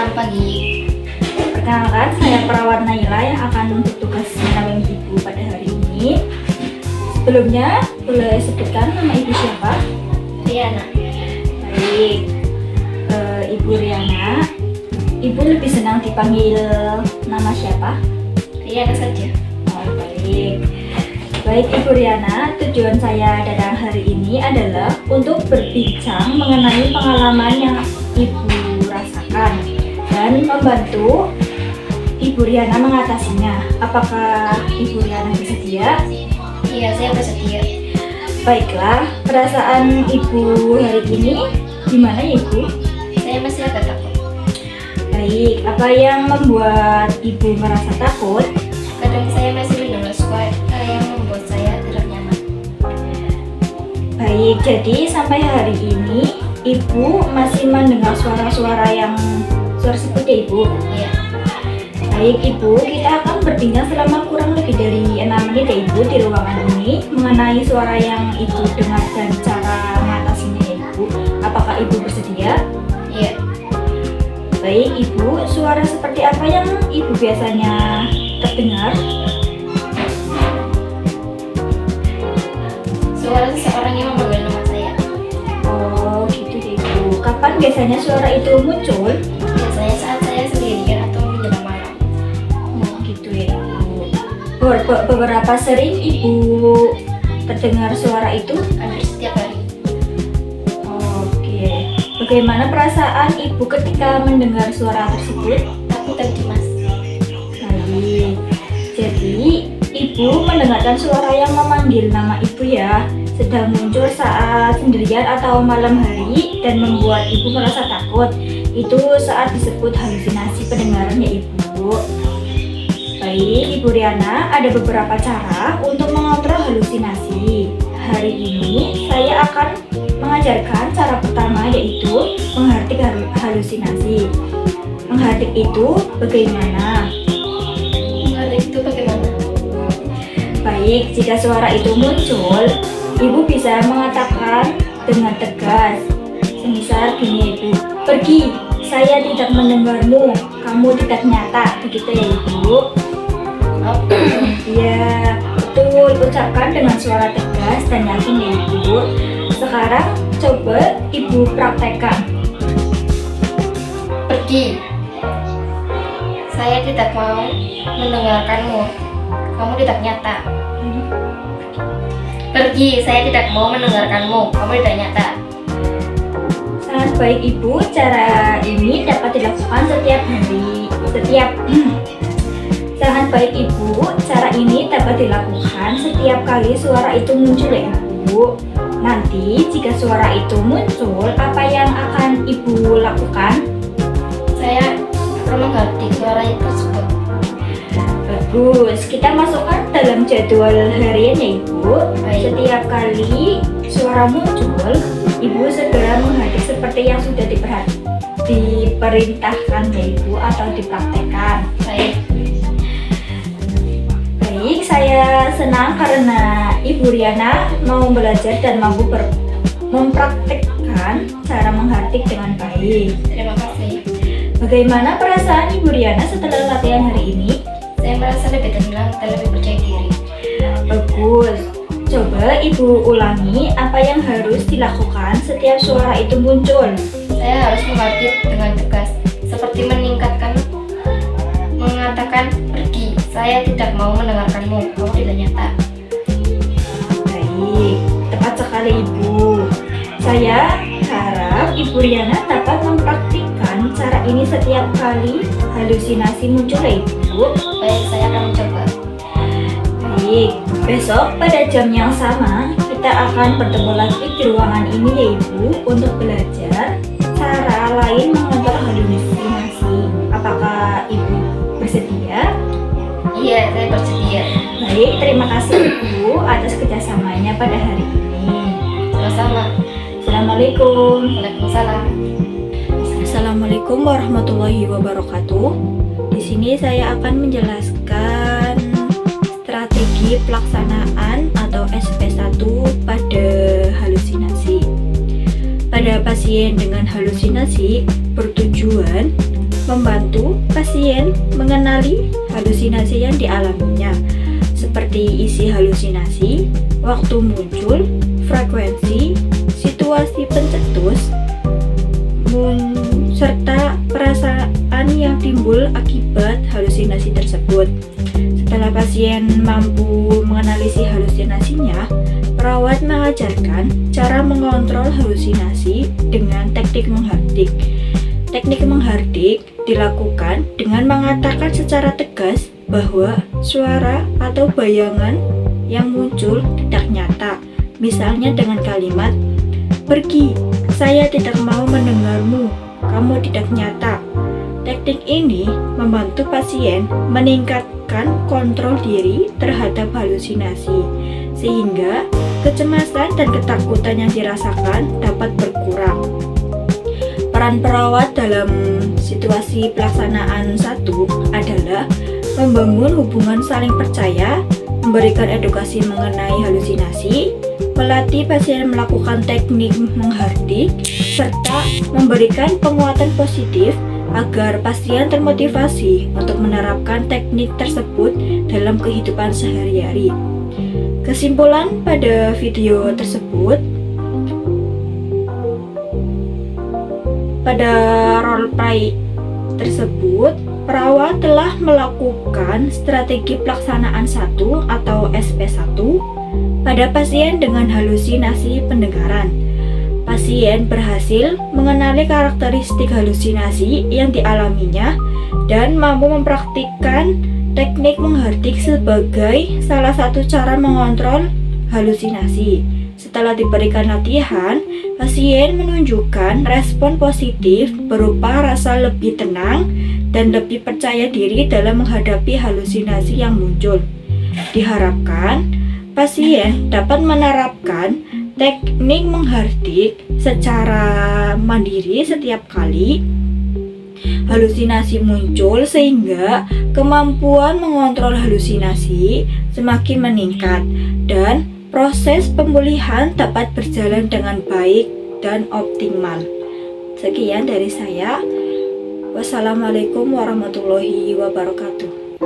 Selamat pagi. Perkenalkan, saya perawat Naila yang akan bertugas menemani ibu pada hari ini. Sebelumnya, boleh sebutkan nama ibu siapa? Riana. Baik, Ibu Riana. Ibu lebih senang dipanggil nama siapa? Riana saja. Oh, baik. Baik Ibu Riana, tujuan saya datang hari ini adalah untuk berbincang mengenai pengalaman yang Ibu rasakan dan membantu Ibu Riana mengatasinya. Apakah Ibu Riana bersedia? Iya, saya bersedia. Baiklah, perasaan Ibu hari ini gimana ya Ibu? Saya masih agak takut. Baik, apa yang membuat Ibu merasa takut? Kadang saya masih mendengar suara yang membuat saya tidak nyaman. Baik, jadi sampai hari ini Ibu masih mendengar suara-suara seperti Ibu. Iya. Baik Ibu, kita akan berbincang selama kurang lebih dari 6 menit ya Ibu di ruangan ini mengenai suara yang Ibu dengar dan cara mengatasinya ya Ibu. Apakah Ibu bersedia? Iya. Baik Ibu, suara seperti apa yang Ibu biasanya terdengar? Suara seseorang yang memanggil nama saya. Oh gitu ya Ibu. Kapan biasanya suara itu muncul? Biasanya saat saya sendirian atau menjelang malam. Oh gitu ya Ibu. Beberapa sering Ibu terdengar suara itu? Hampir setiap hari. Oke. Bagaimana perasaan Ibu ketika mendengar suara tersebut? Takut dan cemas. Baik. Jadi Ibu mendengarkan suara yang memanggil nama Ibu ya, sedang muncul saat sendirian atau malam hari dan membuat Ibu merasa takut. Itu saat disebut halusinasi pendengaran ya Ibu. Baik, Ibu Riana, ada beberapa cara untuk mengontrol halusinasi. Hari ini saya akan mengajarkan cara pertama yaitu menghardik halusinasi. Menghardik itu bagaimana? Mengerti itu bagaimana? Baik, jika suara itu muncul, Ibu bisa mengatakan dengan tegas. Semisal gini Ibu, pergi, saya tidak mendengarmu, kamu tidak nyata, begitu ya Ibu. Iya, betul, ucapkan dengan suara tegas dan yakin ya Ibu. Sekarang coba Ibu praktekkan. Pergi. Saya tidak mau mendengarkanmu. Kamu tidak nyata. Pergi, saya tidak mau mendengarkanmu. Kamu tidak nyata. Sangat baik Ibu, cara ini dapat dilakukan setiap hari. Sangat baik Ibu, cara ini dapat dilakukan setiap kali suara itu muncul ya Ibu. Nanti jika suara itu muncul, apa yang akan Ibu lakukan? Saya akan mengganti suara itu tersebut. Bagus, kita masukkan dalam jadwal harian ya Ibu. Baik. Setiap kali suara muncul, Ibu segera menghardik seperti yang sudah diperintahkan ya Ibu atau dipraktekkan. Baik. Baik, saya senang karena Ibu Riana mau belajar dan mampu mempraktekkan cara menghardik dengan baik. Terima kasih. Bagaimana perasaan Ibu Riana setelah latihan hari ini? Saya merasa lebih tenang dan lebih percaya diri. Bagus. Coba Ibu ulangi apa yang harus dilakukan setiap suara itu muncul. Saya harus menghardik dengan tegas, seperti mengatakan pergi. Saya tidak mau mendengarkanmu. Kamu tidak nyata. Baik, tepat sekali Ibu. Saya harap Ibu Riana dapat mempraktikkan cara ini setiap kali halusinasi muncul ya Ibu. Baik, saya akan mencoba. Baik, besok pada jam yang sama kita akan bertemu lagi di ruangan ini ya Ibu untuk belajar cara lain mengontrol halusinasi. Apakah Ibu bersedia? Iya, saya bersedia. Baik, terima kasih Ibu atas kerjasamanya pada hari ini. Sama-sama. Assalamualaikum. Waalaikumsalam. Assalamualaikum warahmatullahi wabarakatuh. Di sini saya akan menjelaskan strategi pelaksanaan atau SP1 pada halusinasi. Pada pasien dengan halusinasi bertujuan membantu pasien mengenali halusinasi yang dialaminya, seperti isi halusinasi, waktu muncul, frekuensi, situasi pencetus, serta perasaan yang timbul akibat halusinasi tersebut. Setelah pasien mampu menganalisis halusinasinya, perawat mengajarkan cara mengontrol halusinasi dengan teknik menghardik. Teknik menghardik dilakukan dengan mengatakan secara tegas bahwa suara atau bayangan yang muncul tidak nyata. Misalnya dengan kalimat, "Pergi, saya tidak mau mendengarmu, kamu tidak nyata." Teknik ini membantu pasien meningkatkan kontrol diri terhadap halusinasi, sehingga kecemasan dan ketakutan yang dirasakan dapat berkurang. Peran perawat dalam situasi pelaksanaan 1 adalah membangun hubungan saling percaya, memberikan edukasi mengenai halusinasi, melatih pasien melakukan teknik menghardik, serta memberikan penguatan positif agar pasien termotivasi untuk menerapkan teknik tersebut dalam kehidupan sehari-hari. Kesimpulan pada video tersebut, pada roleplay tersebut, perawat telah melakukan strategi pelaksanaan 1 atau SP1 pada pasien dengan halusinasi pendengaran. Pasien berhasil mengenali karakteristik halusinasi yang dialaminya dan mampu mempraktikkan teknik menghardik sebagai salah satu cara mengontrol halusinasi. Setelah diberikan latihan, pasien menunjukkan respon positif berupa rasa lebih tenang dan lebih percaya diri dalam menghadapi halusinasi yang muncul. Diharapkan pasien dapat menerapkan teknik menghardik secara mandiri setiap kali halusinasi muncul, sehingga kemampuan mengontrol halusinasi semakin meningkat dan proses pemulihan dapat berjalan dengan baik dan optimal. Sekian dari saya. Wassalamualaikum warahmatullahi wabarakatuh.